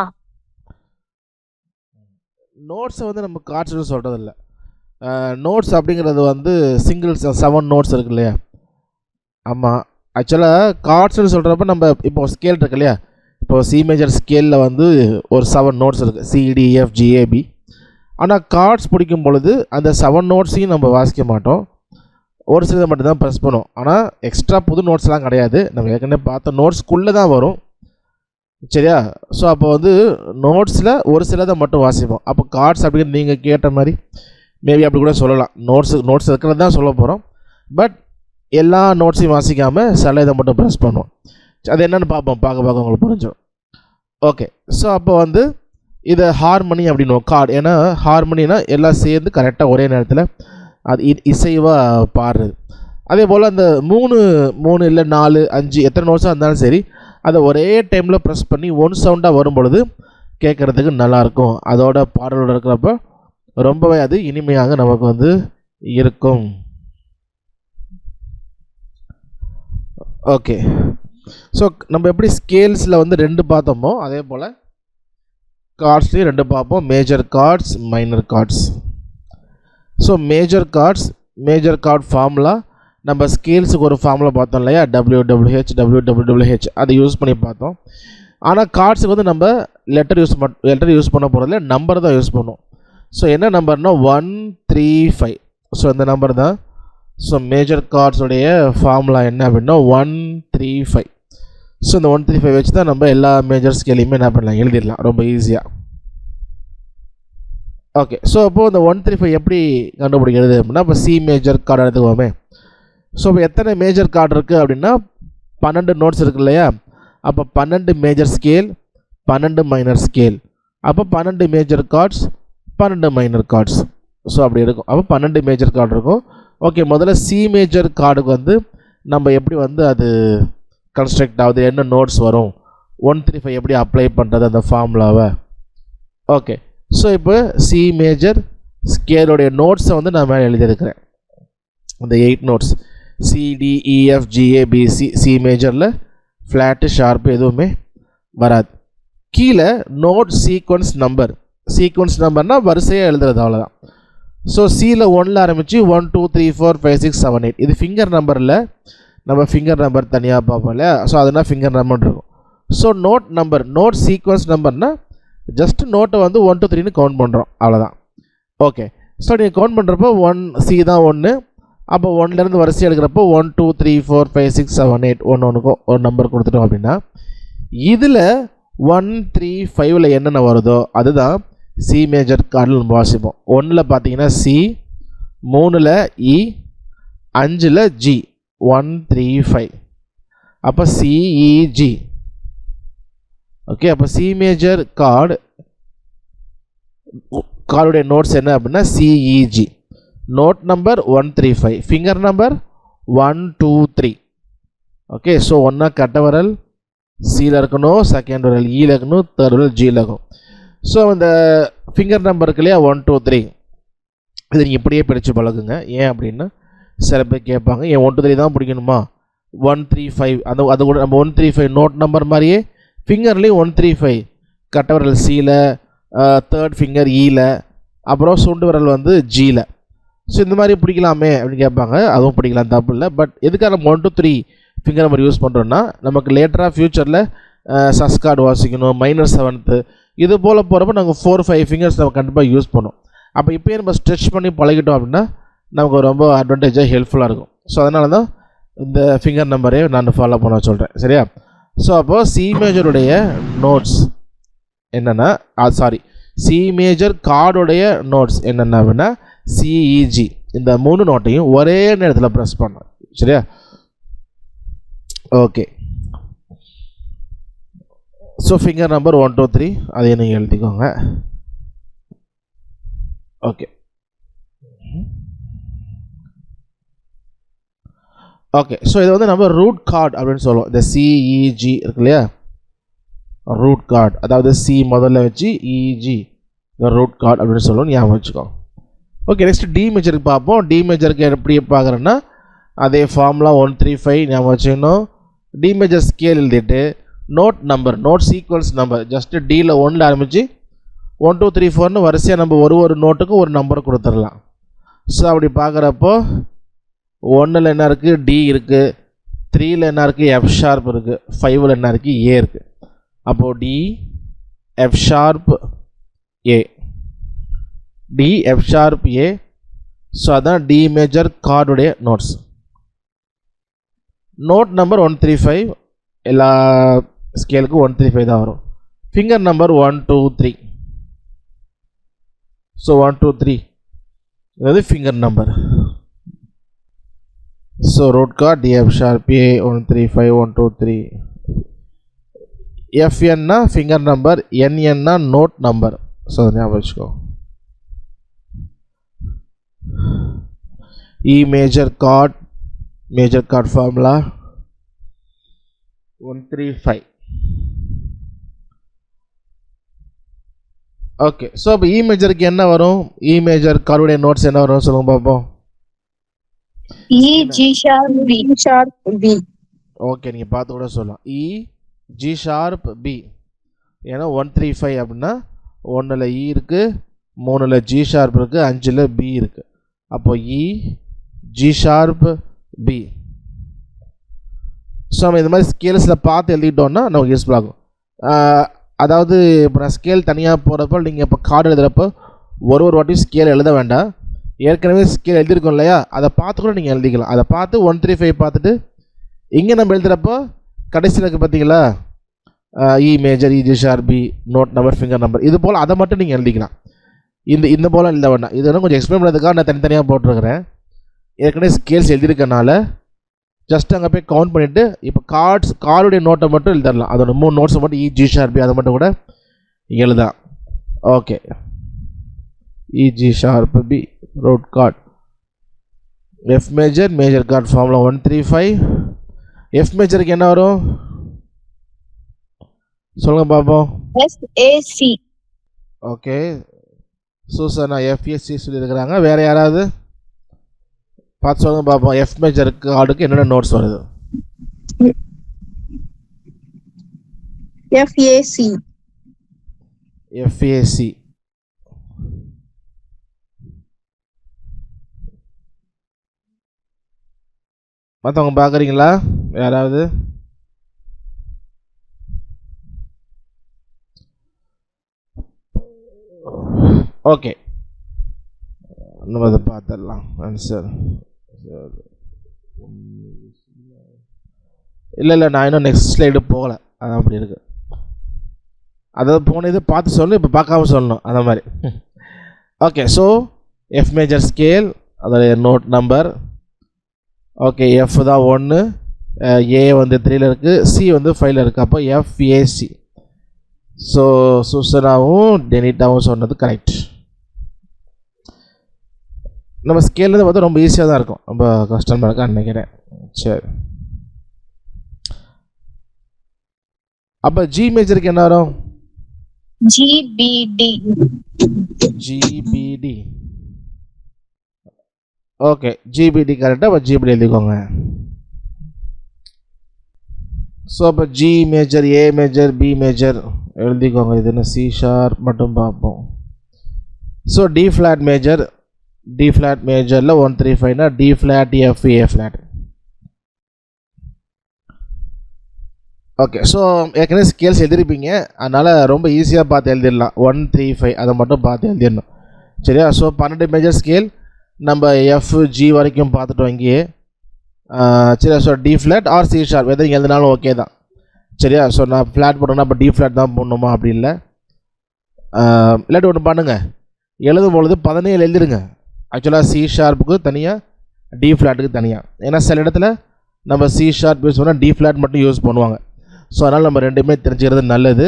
நோட்ஸை வந்து நம்ம கார்ட்ஸ்னு சொல்கிறது இல்லை. நோட்ஸ் அப்படிங்கிறது வந்து சிங்கிள்ஸ் 7 நோட்ஸ் இருக்கு இல்லையா. ஆமாம், ஆக்சுவலாக கார்ட்ஸ்னு சொல்கிறப்ப நம்ம இப்போ ஸ்கேல் இருக்கு இல்லையா, இப்போ சி மேஜர் ஸ்கேலில் வந்து ஒரு 7 நோட்ஸ் இருக்குது, CDFGAB. ஆனால் கார்ட்ஸ் பிடிக்கும் பொழுது அந்த 7 நோட்ஸையும் நம்ம வாசிக்க மாட்டோம், ஒரு சிலதை மட்டும்தான் ப்ரெஸ் பண்ணுவோம். ஆனால் எக்ஸ்ட்ரா புது நோட்ஸ்லாம் கிடையாது, நம்ம ஏற்கனவே பார்த்த நோட்ஸ்க்குள்ளே தான் வரும். சரியா? ஸோ அப்போ வந்து நோட்ஸில் ஒரு சிலதை மட்டும் வாசிப்போம். அப்போ கார்ட்ஸ் அப்படிங்கிறது நீங்கள் கேட்ட மாதிரி மேபி அப்படி கூட சொல்லலாம். நோட்ஸ் இருக்கிறது தான் சொல்ல போகிறோம். பட் எல்லா நோட்ஸையும் வாசிக்காமல் சில இதை மட்டும் ப்ரெஸ் பண்ணுவோம். அது என்னென்னு பார்க்க உங்களுக்கு புரிஞ்சிடும். ஓகே, ஸோ அப்போ வந்து இதை ஹார்மனி அப்படின்னு கார்டு. ஏன்னா ஹார்மனினா எல்லாம் சேர்ந்து கரெக்டாக ஒரே நேரத்தில் அது இசைவாக பாடுறது. அதே போல் அந்த 3 இல்லை 4 5 எத்தனை நோட்ஸாக இருந்தாலும் சரி, அதை ஒரே டைமில் ப்ரெஸ் பண்ணி ஒன் சவுண்டாக வரும் பொழுது கேட்குறதுக்கு நல்லாயிருக்கும். அதோட பாடலோடு இருக்கிறப்ப ரொம்பவே அது இனிமையாக நமக்கு வந்து இருக்கும். ஓகே, ஸோ நம்ம எப்படி ஸ்கேல்ஸில் வந்து 2 பார்த்தோமோ அதே போல் கார்ட்ஸ்லேயும் 2 பார்ப்போம், major chords, minor chords. So major chord formula நம்ம ஸ்கேல்ஸுக்கு ஒரு ஃபார்முலா பார்த்தோம் இல்லையா, WWH அதை யூஸ் பண்ணி பார்த்தோம். ஆனால் கார்ட்ஸுக்கு வந்து நம்ம லெட்டர் யூஸ் பண்ண போகிறதில்ல, நம்பர் தான் யூஸ் பண்ணுவோம். ஸோ என்ன நம்பர்னால் 135. ஸோ இந்த நம்பர் தான். ஸோ மேஜர் கார்ட்ஸுடைய ஃபார்முலா என்ன அப்படின்னா 135. ஸோ இந்த 135 வச்சு தான் நம்ம எல்லா மேஜர் ஸ்கேலையுமே என்ன பண்ணலாம், எழுதிடலாம் ரொம்ப ஈஸியாக. ஓகே, ஸோ அப்போது இந்த 135 எப்படி கண்டுபிடிக்கிறது அப்படின்னா, இப்போ சி மேஜர் கார்டு எடுத்துக்கோமே. ஸோ இப்போ எத்தனை மேஜர் கார்டு இருக்குது அப்படின்னா 12 நோட்ஸ் இருக்குது இல்லையா. அப்போ 12 மேஜர் ஸ்கேல், 12 மைனர் ஸ்கேல். அப்போ 12 major chords, 12 minor chords. So அப்படி இருக்கும். அப்போ 12 மேஜர் கார்டு இருக்கும். ஓகே, முதல்ல சி மேஜர் கார்டுக்கு வந்து நம்ம எப்படி வந்து அது கன்ஸ்ட்ரக்ட் ஆகுது, என்ன நோட்ஸ் வரும், 135 எப்படி அப்ளை பண்ணுறது அந்த ஃபார்முலாவை. ஓகே, ஸோ இப்போ சி மேஜர் ஸ்கேலோடைய நோட்ஸை வந்து நான் மேலே எழுதியிருக்கிறேன். அந்த 8 நோட்ஸ் CDEFGABC. சி மேஜரில் ஃப்ளாட்டு ஷார்ப்பு எதுவுமே வராது. கீழே நோட் சீக்வன்ஸ் நம்பர்னால் வரிசையாக எழுதுறது, அவ்வளோதான். ஸோ சியில் 1ல் ஆரம்பித்து 1 2 3 4 5 6 7 8. இது ஃபிங்கர் நம்பரில் நம்ம ஃபிங்கர் நம்பர் தனியாக பார்ப்போம் இல்லையா. ஸோ அதனால் ஃபிங்கர் நம்பர் இருக்கும். ஸோ நோட் சீக்வன்ஸ் நம்பர்னால் ஜஸ்ட் நோட்டை வந்து 1 2 3ன்னு கவுண்ட் பண்ணுறோம், அவ்வளோதான். ஓகே, ஸோ நீங்கள் கவுண்ட் பண்ணுறப்போ 1 C தான் 1. அப்போ 1லேருந்து வரிசை எடுக்கிறப்போ 1 2 3 4 5 6 7 8 ஒன்றுக்கும் ஒரு நம்பர் கொடுத்துட்டோம் அப்படின்னா, இதில் 1 3 5ல் என்னென்ன வருதோ அதுதான் சி மேஜர் கார்டில் நம்ம வாசிப்போம். 1ல் பார்த்தீங்கன்னா C, 3ல் E, 5ல் G, 1 3 5. அப்போ CEG. ஓகே, அப்போ சி மேஜர் கார்டுடைய நோட்ஸ் என்ன அப்படின்னா CEG. Note number 135, finger number 1 2 3. Okay, so ஒன்றா கட்ட விரல் சியில் இருக்கணும், செகண்ட் விரல் ஈயில் இருக்கணும், தேர்ட் விரல் ஜியில் இருக்கும். ஸோ அந்த ஃபிங்கர் நம்பர் இருக்கு இல்லையா 1 2 3, இது நீங்கள் இப்படியே பிடிச்சி பழகுங்க. ஏன் அப்படின்னா சில பேர் கேட்பாங்க, ஏன் 1 2 3 தான் பிடிக்கணுமா, 135 அது கூட நம்ம 135 நோட் நம்பர் மாதிரியே ஃபிங்கர்லேயும் 135 கட்ட விரல் சியில், தேர்ட் ஃபிங்கர் ஈயில், அப்புறம் சுண்டு விரல் வந்து ஜியில். ஸோ இந்த மாதிரி பிடிக்கலாமே அப்படின்னு கேட்பாங்க. அதுவும் பிடிக்கலாம், தப்பு இல்லை. பட் எதுக்காக நம்ம 1 2 3 ஃபிங்கர் நம்பர் யூஸ் பண்ணுறோன்னா, நமக்கு லேட்டராக ஃப்யூச்சரில் சஸ்கார்டு வாசிக்கணும், மைனர் 7th இது போல் போகிறப்ப நாங்கள் 4 5 ஃபிங்கர்ஸ் நம்ம கண்டிப்பாக யூஸ் பண்ணோம். அப்போ இப்போயே நம்ம ஸ்ட்ரெச் பண்ணி பழகிட்டோம் அப்படின்னா நமக்கு ரொம்ப அட்வான்டேஜாக ஹெல்ப்ஃபுல்லாக இருக்கும். ஸோ அதனால தான் இந்த ஃபிங்கர் நம்பரே நான் ஃபாலோ பண்ண சொல்கிறேன், சரியா. ஸோ அப்போது சி மேஜருடைய நோட்ஸ் என்னென்னா, சி மேஜர் கார்டுடைய நோட்ஸ் என்னென்ன அப்படின்னா CEG. இந்த 3 நோட்டையும் ஒரே நேரத்தில் ப்ரெஸ் பண்ணோம், சரியா. ஓகே, ஸோ ஃபிங்கர் நம்பர் 1 2 3 அதையும் நீங்கள் எழுதிக்கோங்க. Okay okay. ஸோ இதை வந்து நம்ம ரூட் கார்டு அப்படின்னு சொல்லுவோம். இந்த சிஇஜி இருக்கு இல்லையா, ரூட் கார்டு, அதாவது சி முதல்ல வச்சு இஜி ரூட் கார்டு அப்படின்னு சொல்லுவோம், ஞாபகம் வச்சுக்கோ. ஓகே, நெக்ஸ்ட் டி மேஜருக்கு பார்ப்போம். டி மேஜருக்கு எப்படி பார்க்குறேன்னா அதே ஃபார்முலா 135 ஞாபகம் வச்சுக்கணும். டி மேஜர் ஸ்கேல் எழுதிட்டு note number, note sequence number, just டியில் 1ல் ஆரம்பித்து 1 2 3 4ன்னு வரிசையாக நம்ம ஒரு நோட்டுக்கும் ஒரு நம்பர் கொடுத்துடலாம். ஸோ அப்படி பார்க்குறப்போ 1ல் என்ன இருக்குது, டி இருக்குது. 3ல் என்ன இருக்குது, எஃப் ஷார்ப் இருக்குது. 5ல் என்ன இருக்குது, ஏ இருக்குது. அப்போது D F sharp A, D F sharp A. So அதான் டி மேஜர் கார்டுடைய நோட்ஸ். நோட் நம்பர் 135 எல்லா ஸ்கேலுக்கும் 135 தான் வரும். Finger number 1 2 3. ஸோ 1 2 3 இது finger number. So root chord D F sharp A 135 1 2 3. எஃப்என்னா ஃபிங்கர் நம்பர், என்என்னா நோட் நம்பர். ஸோ ஞாபகம் வச்சுக்கோ. E major chord formula 135. Okay, so இப்போ இ மேஜருக்கு என்ன வரும், இ மேஜர் கார்டுடைய நோட்ஸ் என்ன வரும் சொல்லுங்க பார்ப்போம். E G sharp B. Okay, நீங்கள் பார்த்து கூட சொல்லலாம். E G sharp B. ஏன்னா 135 அப்படின்னா 1ல் இ இருக்குது, 3ல் ஜி ஷார்ப் இருக்குது, 5ல் பி இருக்குது. அப்போ E G sharp B. So நம்ம இந்த மாதிரி ஸ்கேல்ஸில் பார்த்து எழுதிட்டோன்னா நமக்கு யூஸ்ஃபுல் ஆகும். அதாவது இப்போ நான் ஸ்கேல் தனியாக போகிறப்போ நீங்கள் இப்போ கார்டு எழுதுகிறப்போ ஒரு வாட்டியும் ஸ்கேல் எழுத வேண்டாம். ஏற்கனவே ஸ்கேல் எழுதியிருக்கோம் இல்லையா, அதை பார்த்து கூட நீங்கள் எழுதிக்கலாம். அதை பார்த்து 135 பார்த்துட்டு இங்கே நம்ம எழுதுகிறப்போ கடைசியில் இருக்குது பார்த்தீங்களா, E major E G sharp B note number finger number, இது போல் அதை மட்டும் நீங்கள் எழுதிக்கலாம். இந்த போல் எழுத வேண்டாம். இது வந்து கொஞ்சம் எக்ஸ்பிளைன் பண்ணுறதுக்காக நான் தனித்தனியாக போட்டிருக்கிறேன். ஏற்கனவே ஸ்கேல்ஸ் எழுதியிருக்கனால ஜஸ்ட் அங்கே போய் கவுண்ட் பண்ணிவிட்டு இப்போ கார்டுடைய நோட்டை மட்டும் எழுதிடலாம். அதோட 3 நோட்ஸை மட்டும் இஜி ஷார்ப் பி அதை மட்டும் கூட எழுதலாம். Okay, E G sharp B root chord. F major chord formula 135. F மேஜருக்கு என்ன வரும் சொல்லுங்க பார்ப்போம். SAC. ஓகே, சூசனா எஃப்எஸ்சி சொல்லியிருக்கிறாங்க. வேறு யாராவது பார்த்து சொல்லுங்க பார்ப்போம். எஃப் மேஜருக்கு கார்டுக்கு என்னென்ன நோட்ஸ் வருது? FAC. மற்றவங்க பார்க்குறீங்களா யாராவது? ஓகே, நம்ம அதை பார்த்துடலாம். ஆன்சர் இல்லை நான் இன்னும் நெக்ஸ்ட் ஸ்லைடு போகலை, அதான் அப்படி இருக்குது. அதாவது போன இது பார்த்து சொல்லணும், இப்போ பார்க்காம சொல்லணும், அந்த மாதிரி. Okay, so F major scale அதோடைய நோட் நம்பர். ஓகே, எஃப் தான் 1, ஏ வந்து 3ல் இருக்குது, சி வந்து 5ல் இருக்குது. அப்போ FAC. ஸோ சூசனாவும் டெனிட்டாவும் சொன்னது கரெக்ட். நம்ம ஸ்கேல்லேருந்து பார்த்தா ரொம்ப ஈஸியாக தான் இருக்கும், ரொம்ப கஷ்டமாக இருக்கான்னு நினைக்கிறேன். சரி, அப்போ ஜி மேஜருக்கு என்ன வரும்? GBD. ஓகே, GBD கரெக்டாக. அப்போ GBD எழுதிக்கோங்க. ஸோ அப்போ G major, A major, B major எழுதிக்கோங்க. இது என்ன சி ஷார்ப் மட்டும் பார்ப்போம். ஸோ டி ஃப்ளாட் மேஜரில் 135னா D flat F A flat. Okay, so ஏற்கனவே ஸ்கேல்ஸ் எழுதிருப்பீங்க, அதனால் ரொம்ப ஈஸியாக பார்த்து எழுதிடலாம். 135 அதை மட்டும் பார்த்து எழுதிடணும். சரியா? ஸோ 12 மேஜர் ஸ்கேல் நம்ம FG வரைக்கும் பார்த்துட்டோம் இங்கேயே. சரியா? So D flat or C sharp எது நீங்கள் எழுதினாலும் ஓகே தான். சரியா? ஸோ நான் ஃப்ளாட் போட்டோன்னா அப்போ டி ஃப்ளாட் தான் போடணுமா அப்படி இல்லை. இல்லாட்டி ஒன்று பண்ணுங்கள், எழுதும் பொழுது 17 எழுதிருங்க. ஆக்சுவலாக சி ஷார்ப்புக்கு தனியாக, டி ஃப்ளாட்டுக்கு தனியாக. ஏன்னா சில இடத்துல நம்ம சி ஷார்ப் யூஸ் பண்ணால் டி ஃப்ளாட் மட்டும் யூஸ் பண்ணுவாங்க. ஸோ அதனால் நம்ம ரெண்டுமே தெரிஞ்சுக்கிறது நல்லது.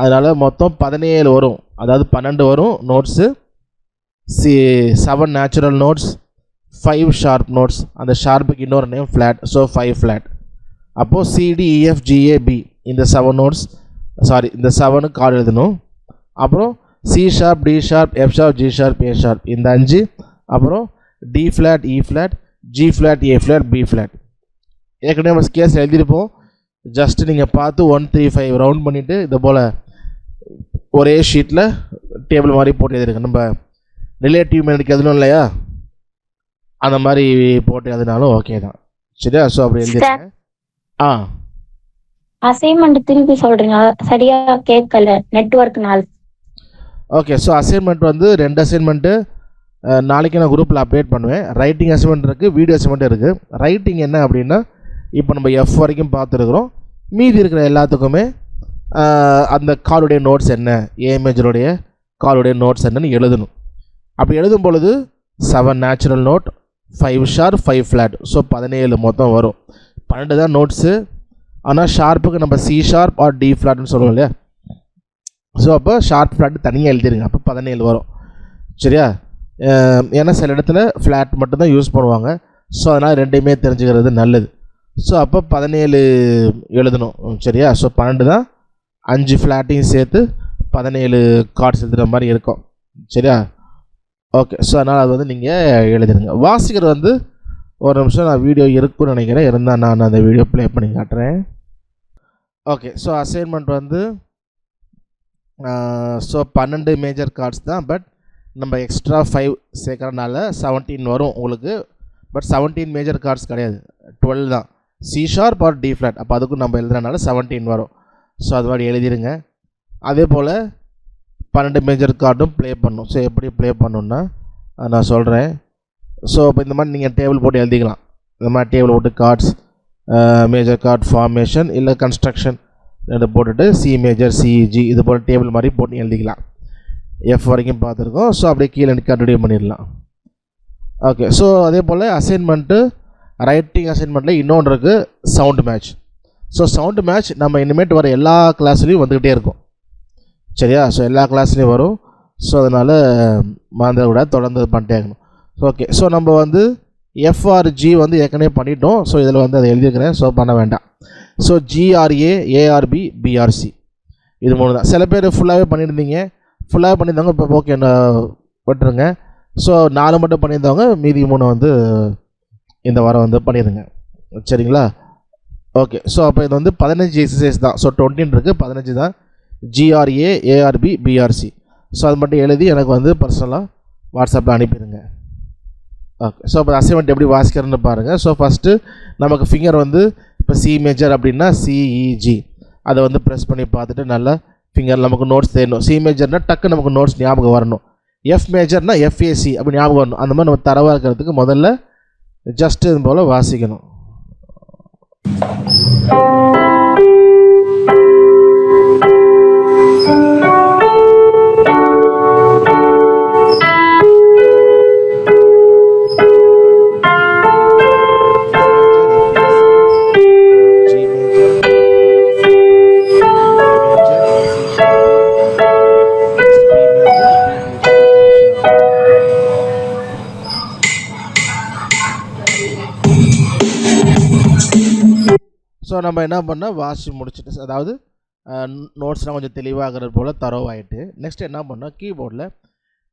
அதனால் மொத்தம் 17 வரும், அதாவது 12 வரும் notes, 7 natural notes, 5 sharp notes. அந்த ஷார்ப்புக்கு இன்னொரு நேம் ஃப்ளாட், ஸோ 5 ஃப்ளாட். அப்போது CDEFGAB இந்த 7 நோட்ஸ், சாரி இந்த 7 கார்டு எழுதணும். அப்புறம் C sharp, D sharp, F sharp, G sharp, A sharp இந்த 5. அப்புறம் D flat, E flat, G flat, A flat, B flat. ஏற்கனவே நம்ம கேஸ் எழுதியிருப்போம். ஜஸ்ட்டு நீங்கள் பார்த்து 1 3 5 ரவுண்ட் பண்ணிவிட்டு இது போல் ஒரே ஷீட்டில் டேபிள் மாதிரி போட்டு எழுதிருக்கு. நம்ம ரிலேட்டிவ் மெனடிக்கு எதுவும் இல்லையா, அந்த மாதிரி போட்டு எதுனாலும் ஓகே தான். சரியா? ஸோ அப்படி எழுதிருக்கேன். அசைன்மெண்ட் திருப்பி சொல்றீங்க, சரியா கேட்கல நெட்வொர்க்னால. ஓகே. ஸோ அசைன்மெண்ட் வந்து 2 அசைன்மெண்ட்டு நாளைக்கு நான் குரூப்பில் அப்டேட் பண்ணுவேன். ரைட்டிங் அசைன்மெண்ட் இருக்குது, வீடியோ அசைன்மெண்ட் இருக்குது. ரைட்டிங் என்ன அப்படின்னா, இப்போ நம்ம F வரைக்கும் பார்த்துருக்குறோம். மீதி இருக்கிற எல்லாத்துக்குமே அந்த காலுடைய நோட்ஸ் என்ன, ஏ மேஜருடைய காலுடைய நோட்ஸ் என்னன்னு எழுதணும். அப்படி எழுதும் பொழுது 7 natural note, 5 sharp, 5 flat, so 17 மொத்தம் வரும். 12 தான் நோட்ஸு. ஆனால் ஷார்ப்புக்கு நம்ம C ஷார்ப் ஆர் D ஃப்ளாட்னு சொல்லுவோம் இல்லையா, ஸோ அப்போ ஷார்ப் ஃப்ளாட் தனியாக எழுதிருங்க, அப்போ 17 வரும். சரியா? ஏன்னா சில இடத்துல ஃப்ளாட் மட்டும்தான் யூஸ் பண்ணுவாங்க. ஸோ அதனால் ரெண்டையுமே தெரிஞ்சுக்கிறது நல்லது. ஸோ அப்போ 17 எழுதணும். சரியா? ஸோ 12 தான், 5 ஃப்ளாட்டையும் சேர்த்து 17 கார்ட்ஸ் எழுதுகிற மாதிரி இருக்கும். சரியா? ஓகே. ஸோ அதனால் அது வந்து நீங்கள் எழுதிடுங்க. வாசிக்கிறது வந்து ஒரு நிமிஷம், நான் வீடியோ இருக்குன்னு நினைக்கிறேன், இருந்தால் நான் அந்த வீடியோ ப்ளே பண்ணி காட்டுறேன். ஓகே. ஸோ அசைன்மெண்ட் வந்து 12 மேஜர் கார்ட்ஸ் தான். பட் நம்ம எக்ஸ்ட்ரா 5 சேர்க்கறனால 17 வரும் உங்களுக்கு. பட் 17 மேஜர் கார்ட்ஸ் கிடையாது, 12 தான். C sharp or D flat, அப்போ அதுக்கும் நம்ம எழுதுறதுனால 17 வரும். ஸோ அது மாதிரி எழுதிடுங்க. அதே போல் 12 மேஜர் கார்டும் ப்ளே பண்ணணும். ஸோ எப்படி ப்ளே பண்ணணுன்னா நான் சொல்கிறேன். ஸோ இப்போ இந்த மாதிரி நீங்கள் டேபிள் போட்டு எழுதிக்கலாம். இந்த மாதிரி டேபிள் போட்டு கார்ட்ஸ், மேஜர் கார்ட் ஃபார்மேஷன் இல்லை கன்ஸ்ட்ரக்ஷன் இதை போட்டுட்டு C மேஜர், CG இது போல் டேபிள் மாதிரி போட்டு எழுதிக்கலாம். F வரைக்கும் பார்த்துருக்கோம். ஸோ அப்படியே கீழே கண்டினியூ பண்ணிடலாம். ஓகே. ஸோ அதே போல் அசைன்மெண்ட்டு, ரைட்டிங் அசைன்மெண்ட்டில் இன்னொன்று இருக்குது, sound match. So sound match நம்ம இனிமேட்டு வர எல்லா கிளாஸ்லேயும் வந்துக்கிட்டே இருக்கும். சரியா? ஸோ எல்லா கிளாஸ்லேயும் வரும். ஸோ அதனால் மறந்துட தொடர்ந்து பண்ணிட்டே இருக்கணும். ஓகே. ஸோ நம்ம வந்து FRG வந்து ஏற்கனவே பண்ணிட்டோம். ஸோ இதில் வந்து அதை எழுதியிருக்கிறேன், ஸோ பண்ண வேண்டாம். ஸோ GRA, ARB, BRC இது 3 தான். சில பேர் ஃபுல்லாகவே பண்ணியிருந்தீங்க, ஃபுல்லாகவே பண்ணியிருந்தவங்க இப்போ ஓகே விட்டுருங்க. ஸோ 4 மட்டும் பண்ணியிருந்தவங்க மீதி 3 வந்து இந்த வாரம் வந்து பண்ணிடுங்க. சரிங்களா? ஓகே. ஸோ அப்போ இது வந்து 15 எக்ஸசைஸ் தான். ஸோ 20 இருக்குது, 15 தான். GRA, ARB, BRC. ஸோ அது மட்டும் எழுதி எனக்கு வந்து பர்சனலாக வாட்ஸ்அப்பில் அனுப்பிடுங்க. ஓகே. ஸோ இப்போ அசைன்மெண்ட் எப்படி வாசிக்கிறதுன்னு பாருங்கள். ஸோ ஃபஸ்ட்டு நமக்கு ஃபிங்கர் வந்து இப்போ C மேஜர் அப்படின்னா CEG அதை வந்து ப்ரெஸ் பண்ணி பார்த்துட்டு நல்லா ஃபிங்கர் நமக்கு நோட்ஸ் தெரியணும். C மேஜர்னால் டக்கு நமக்கு நோட்ஸ் ஞாபகம் வரணும். F மேஜர்னால் FAC அப்படி ஞாபகம் வரணும். அந்த மாதிரி நம்ம தரவாக இருக்கிறதுக்கு முதல்ல ஜஸ்ட்டு இது போல் வாசிக்கணும். ஸோ நம்ம என்ன பண்ணால் வாசி முடிச்சுட்டு, அதாவது நோட்ஸ்லாம் கொஞ்சம் தெளிவாகிறது போல் தரோவாயிட்டு, நெக்ஸ்ட் என்ன பண்ணால் கீபோர்டில்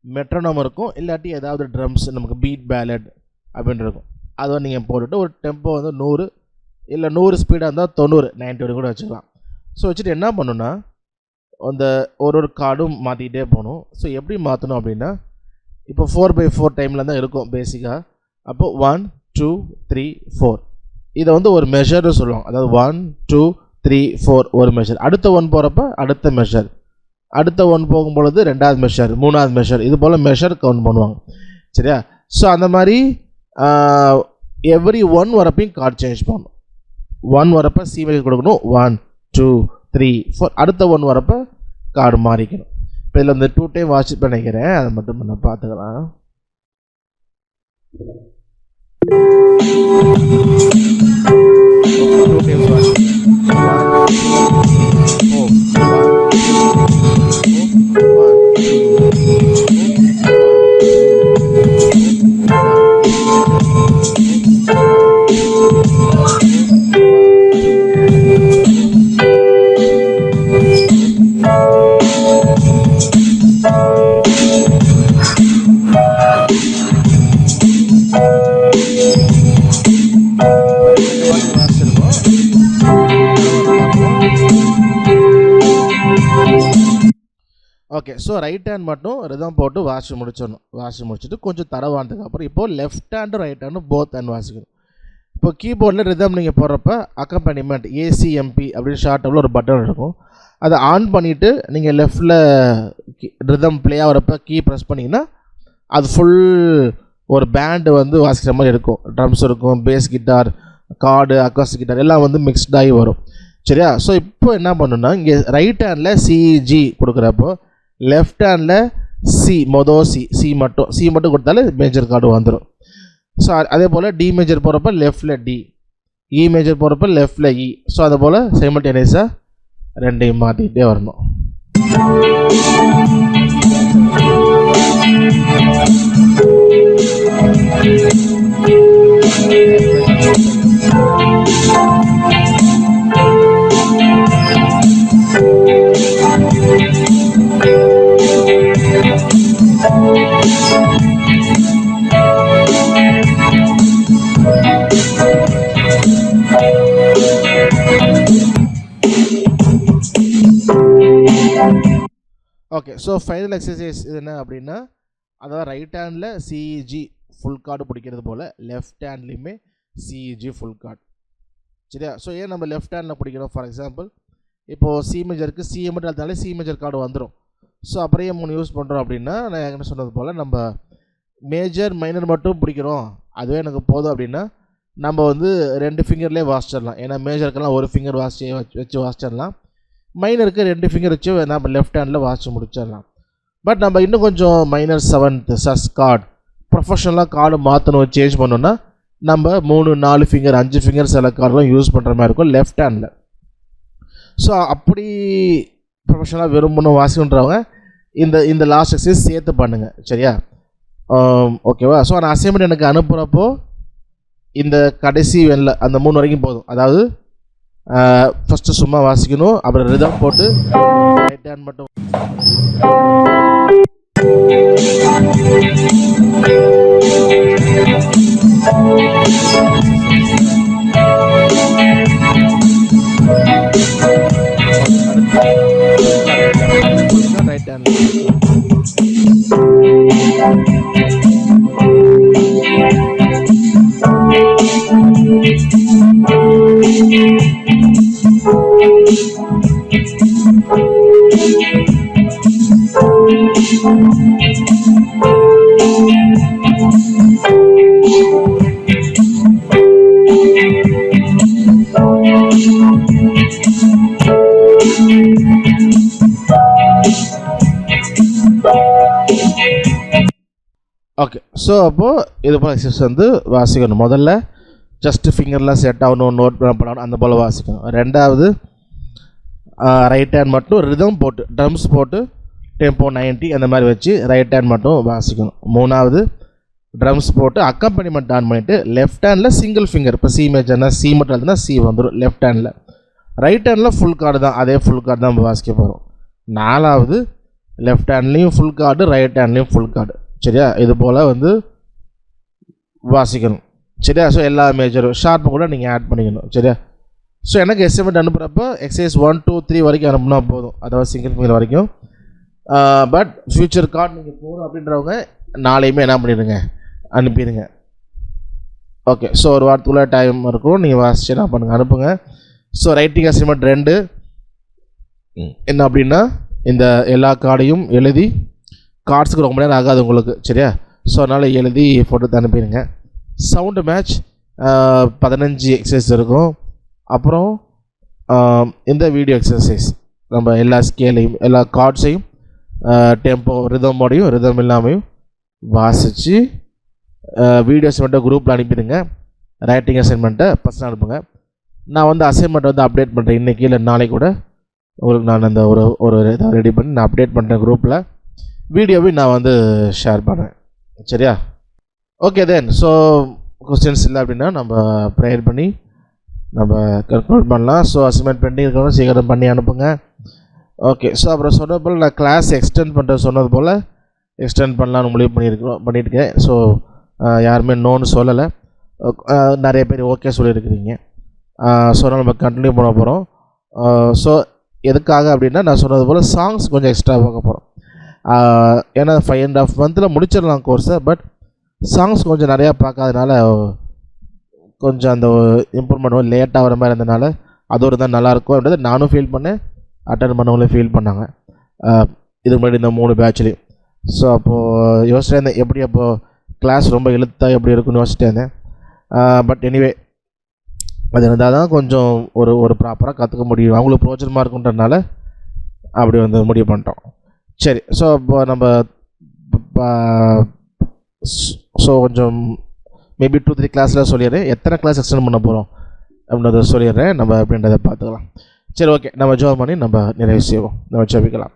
மெட்ரோனம் இருக்கும், இல்லாட்டி ஏதாவது ட்ரம்ஸ் நமக்கு பீட் பேலட் அப்படின்னு இருக்கும். அதை நீங்கள் போட்டுட்டு ஒரு டெம்போ வந்து 100 இல்லை 100 ஸ்பீடாக இருந்தால் 90 90 கூட வச்சுக்கலாம். ஸோ வச்சுட்டு என்ன பண்ணணுன்னா அந்த ஒரு கார்டும் மாற்றிக்கிட்டே போகணும். ஸோ எப்படி மாற்றணும் அப்படின்னா, இப்போ 4/4 டைமில் தான் இருக்கும் பேசிக்காக. அப்போது 1 2 3 4 இதை வந்து ஒரு மெஷர்னு சொல்லுவாங்க. அதாவது 1 2 3 4 ஒரு மெஷர், அடுத்த 1 போகிறப்ப அடுத்த மெஷர், அடுத்த 1 போகும்பொழுது 2வது மெஷர், 3வது மெஷர், இது போல் மெஷர் கவுண்ட் பண்ணுவாங்க. சரியா? ஸோ அந்த மாதிரி எவ்ரி 1 வரப்பையும் கார்டு சேஞ்ச் பண்ணணும். 1 வரப்போ C மேஜர் கொடுக்கணும், 1 2 3 4, அடுத்த 1 வரப்போ கார்டு மாறிக்கணும். இப்போ இதில் வந்து 2 டைம் வாட்ச் பண்ணிக்கிறேன், அதை மட்டும் நம்ம பார்த்துக்கலாம். Two times watch. 1 okay, so right hand மட்டும் ரிதம் போட்டு முடிச்சிடணும். முடிச்சுட்டு கொஞ்சம் தடவானதுக்கு அப்புறம் இப்போது லெஃப்ட் ஹேண்டும் ரைட் ஹேண்டும் போத் ஹேண்ட் வாசிக்கணும். இப்போ கீபோர்டில் ரிதம் நீங்கள் போடுறப்ப அக்கம்பனிமெண்ட் ஏசிஎம்பி அப்படின்னு ஷார்ட்டில் ஒரு பட்டன் இருக்கும். அதை ஆன் பண்ணிவிட்டு நீங்கள் லெஃப்டில் ரிதம் ப்ளே ஆகிறப்ப கீ ப்ரெஸ் பண்ணிங்கன்னா அது ஃபுல் ஒரு பேண்டு வந்து வாசிக்கிற மாதிரி இருக்கும். ட்ரம்ஸ் இருக்கும், base guitar, card, acoustic guitar எல்லாம் வந்து மிக்ஸ்டாகி வரும். சரியா? ஸோ இப்போ என்ன பண்ணணும்னா இங்கே ரைட் ஹேண்டில் சிஜி கொடுக்குறப்போ லெஃப்ட் ஹேண்டில் சி மட்டும் கொடுத்தாலே மேஜர் கார்டு வந்துடும். ஸோ அதே போல் டி மேஜர் போகிறப்ப லெஃப்டில் டி, இ மேஜர் போகிறப்ப லெஃப்டில் இ. ஸோ அதை போல் சைமல்டேனியஸாக ரெண்டையும் மாற்றிக்கிட்டே வரணும். ஓகே, ஸோ ஃபைனல் எக்ஸசைஸ் இது என்ன அப்படின்னா, அதாவது right handle CEG full card பிடிக்கிறது போல் லெஃப்ட் ஹேண்ட்லேயுமே சிஇஜி ஃபுல் கார்டு. சரியா? ஸோ ஏன் நம்ம லெஃப்ட் ஹேண்டில் பிடிக்கிறோம்? ஃபார் எக்ஸாம்பிள் இப்போது சி மேஜருக்கு சிஏ மட்டும் எடுத்தாலே சி மேஜர் கார்டு வந்துடும். ஸோ அப்புறம் ஏன் 3 யூஸ் பண்ணுறோம் அப்படின்னா, நான் என்ன சொன்னது போல் நம்ம மேஜர் மைனர் மட்டும் பிடிக்கிறோம், அதுவே எனக்கு போதும் அப்படின்னா நம்ம வந்து 2 ஃபிங்கர்லேயே வாசிச்சிடலாம். ஏன்னா மேஜருக்கெல்லாம் ஒரு ஃபிங்கர் வச்சு வாசிச்சிடலாம், மைனருக்கு 2 ஃபிங்கர் வச்சு நம்ம லெஃப்ட் ஹேண்டில் வாசிச்சு முடிச்சிடலாம். பட் நம்ம இன்னும் கொஞ்சம் மைனர் 7th சஸ் கார்டு ப்ரொஃபஷனலாக கார்டு மாற்றணும், சேஞ்ச் பண்ணோன்னா நம்ம 3, 4 ஃபிங்கர், 5 ஃபிங்கர் சில கார்டெலாம் யூஸ் பண்ணுற மாதிரி இருக்கும் லெஃப்ட் ஹேண்டில். ஸோ அப்படி ப்ரொஃபஷனலாக விரும்பணும் வாசிக்கன்றவங்க இந்த லாஸ்ட் எக்ஸசைஸ் சேர்த்து பண்ணுங்கள். சரியா? ஓகேவா? ஸோ நான் அசைன்மெண்ட் எனக்கு அனுப்புகிறப்போ இந்த கடைசி வெல்ல அந்த 3 வரைக்கும் போதும். அதாவது ஃபஸ்ட்டு சும்மா வாசிக்கணும், அப்புறம் ரிதம் போட்டு ரைட் ஹேண்ட் மட்டும் ரைட் ஹேண்ட். ஓகே, ஸோ அப்போது இது போல் எக்ஸசைஸ் வந்து வாசிக்கணும். முதல்ல ஜஸ்ட்டு ஃபிங்கர்லாம் செட் ஆகணும், நோட் பண்ணணும், அந்த போல் வாசிக்கணும். ரெண்டாவது ரைட் ஹேண்ட் மட்டும் ரிதம் போட்டு ட்ரம்ஸ் போட்டு டெம்போ 90 அந்த மாதிரி வச்சு ரைட் ஹேண்ட் மட்டும் வாசிக்கணும். மூணாவது ட்ரம்ஸ் போட்டு அக்கம்பனிமெண்ட் ஆன் பண்ணிவிட்டு லெஃப்ட் ஹேண்டில் சிங்கிள் ஃபிங்கர், இப்போ சி மேஜர்னா சி மட்டும் எழுதுனா சி வந்துடும் லெஃப்ட் ஹேண்டில். ரைட் ஹேண்டில் ஃபுல் கார்டு தான், அதே ஃபுல் கார்டு தான் நம்ம வாசிக்க போகிறோம். நாலாவது லெஃப்ட் ஹேண்ட்லேயும் ஃபுல் கார்டு, ரைட் ஹேண்ட்லேயும் ஃபுல் கார்டு. சரியா? இது போல் வந்து வாசிக்கணும். சரியா? ஸோ எல்லா மேஜரும் ஷார்ப்பும் கூட நீங்கள் ஆட் பண்ணிக்கணும். சரியா? ஸோ எனக்கு எஸ்டிமேட் அனுப்புகிறப்போ எக்ஸசைஸ் 1, 2, 3 வரைக்கும் அனுப்புனா போதும், அதாவது சிங்கிள் ஃபிங்கர் வரைக்கும். பட் ஃபியூச்சர் கார்டு நீங்கள் போகணும் அப்படின்றவங்க நாளையுமே என்ன பண்ணிடுங்க, அனுப்பிடுங்க. ஓகே, ஸோ ஒரு வாரத்துக்குள்ளே டைம் இருக்கும், நீங்கள் வாசிச்சு என்ன பண்ணுங்கள், அனுப்புங்க. ஸோ ரைட்டிங் அசைன்மெண்ட் 2 என்ன அப்படின்னா, இந்த எல்லா கார்டையும் எழுதி, கார்ட்ஸுக்கு ரொம்ப நேரம் ஆகாது உங்களுக்கு. சரியா? ஸோ அதனால் எழுதி ஃபோட்டோ அனுப்பிடுங்க. சவுண்டு மேட்ச் 15 எக்ஸசைஸ் இருக்கும். அப்புறம் இந்த வீடியோ எக்ஸசைஸ் நம்ம எல்லா ஸ்கேலையும் எல்லா கார்ட்ஸையும் டெம்போ ரிதமோடையும் ரிதம் இல்லாமையும் வாசித்து வீடியோ அசைன்மெண்ட்டை குரூப்பில் அனுப்பிடுங்க. ரைட்டிங் அசைன்மெண்ட்டை பர்சனல் அனுப்புங்க. நான் வந்து அசைன்மெண்ட் வந்து அப்டேட் பண்ணுறேன் இன்றைக்கி இல்லை நாளைக்கு கூட உங்களுக்கு நான் அந்த ஒரு இதை ரெடி பண்ணி நான் அப்டேட் பண்ணுறேன் குரூப்பில். வீடியோவையும் நான் வந்து ஷேர் பண்ணுறேன். சரியா? Okay then. ஸோ கொஸ்டின்ஸ் இல்லை அப்படின்னா நம்ம ப்ரேயர் பண்ணி நம்ம கன்க்ளூட் பண்ணலாம். ஸோ அசைன்மெண்ட் பெண்டிங் இருக்கணும், சீக்கிரம் பண்ணி அனுப்புங்க. ஓகே. ஸோ அப்புறம் சொன்னது போல் நான் கிளாஸ் எக்ஸ்டெண்ட் பண்ணுறது சொன்னது போல் எக்ஸ்டெண்ட் பண்ணலான்னு முடிவு பண்ணியிருக்கேன். ஸோ யாருமே நோன்னு சொல்லலை, நிறைய பேர் ஓகே சொல்லியிருக்கிறீங்க. ஸோ நம்ம கண்டினியூ பண்ண போகிறோம். ஸோ எதுக்காக அப்படின்னா நான் சொன்னது போல் சாங்ஸ் கொஞ்சம் எக்ஸ்ட்ரா பார்க்க போகிறோம். ஏன்னா 5.5 months முடிச்சிடலாம் கோர்ஸை, பட் சாங்ஸ் கொஞ்சம் நிறையா பார்க்காதனால கொஞ்சம் அந்த இம்ப்ரூவ்மெண்ட் லேட்டாக வர மாதிரி இருந்தனால அதோடு தான் நல்லாயிருக்கும் அப்படின்றது நானும் ஃபீல் பண்ணேன், அட்டன் பண்ணவங்களே ஃபீல் பண்ணாங்க இதுக்கு முன்னாடி இந்த 3 பேட்ச்லேயும். ஸோ அப்போது யோசிச்சிட்டே இருந்தேன் எப்படி அப்போது கிளாஸ் ரொம்ப இழுத்தா எப்படி இருக்குன்னு யோசிச்சிட்டே இருந்தேன். பட் எனிவே அது இருந்தால் தான் கொஞ்சம் ஒரு ப்ராப்பராக கற்றுக்க முடியும், அவங்களுக்கு பிரோஜனமாக இருக்குன்றதுனால அப்படி வந்து முடிவு பண்ணிட்டோம். சரி. ஸோ இப்போ நம்ம கொஞ்சம் மேபி 2-3 கிளாஸில் சொல்லிடுறேன், எத்தனை கிளாஸ் எக்ஸ்டெண்ட் பண்ண போகிறோம் அப்படின்றத சொல்லிடுறேன், நம்ம அப்படின்றத பார்த்துக்கலாம். சரி, ஓகே. நம்ம ஜெபம் பண்ணி நம்ம நிறைவு செய்வோம், நம்ம ஜெபிக்கலாம்.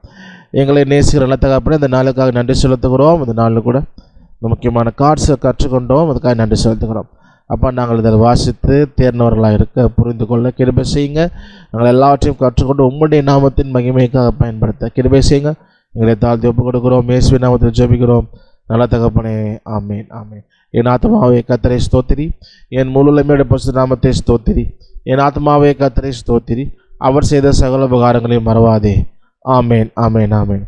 எங்களை நேசிக்கிற நல்ல தகப்பனே, இந்த நாளுக்காக நன்றி செலுத்துகிறோம். இந்த நாளில் கூட இந்த முக்கியமான கார்ட்ஸை கற்றுக்கொண்டோம், அதுக்காக நன்றி செலுத்துகிறோம். அப்பா, நாங்கள் இதை வாசித்து தேர்ந்தவர்களாக இருக்க புரிந்து கொள்ள கிருபை செய்யுங்க. நாங்கள் எல்லாவற்றையும் கற்றுக்கொண்டு உம்முடைய நாமத்தின் மகிமைக்காக பயன்படுத்த கிருபை செய்யுங்க. எங்களை தாழ்த்தி ஒப்புக் கொடுக்கிறோம், இயேசுவின் நாமத்தில் ஜெபிக்கிறோம் நல்ல தகப்பனே. ஆமேன், ஆமேன். என் ஆத்மாவே கர்த்தரை ஸ்தோத்திரி, என் முழுமையோட பரிசுத்த நாமத்தை ஸ்தோத்திரி. என் ஆத்மாவே கர்த்தரை ஸ்தோத்திரி, அவர் செய்த சகல உபகாரங்களையும் மறவாதே. ஆமேன், ஆமேன், ஆமேன்.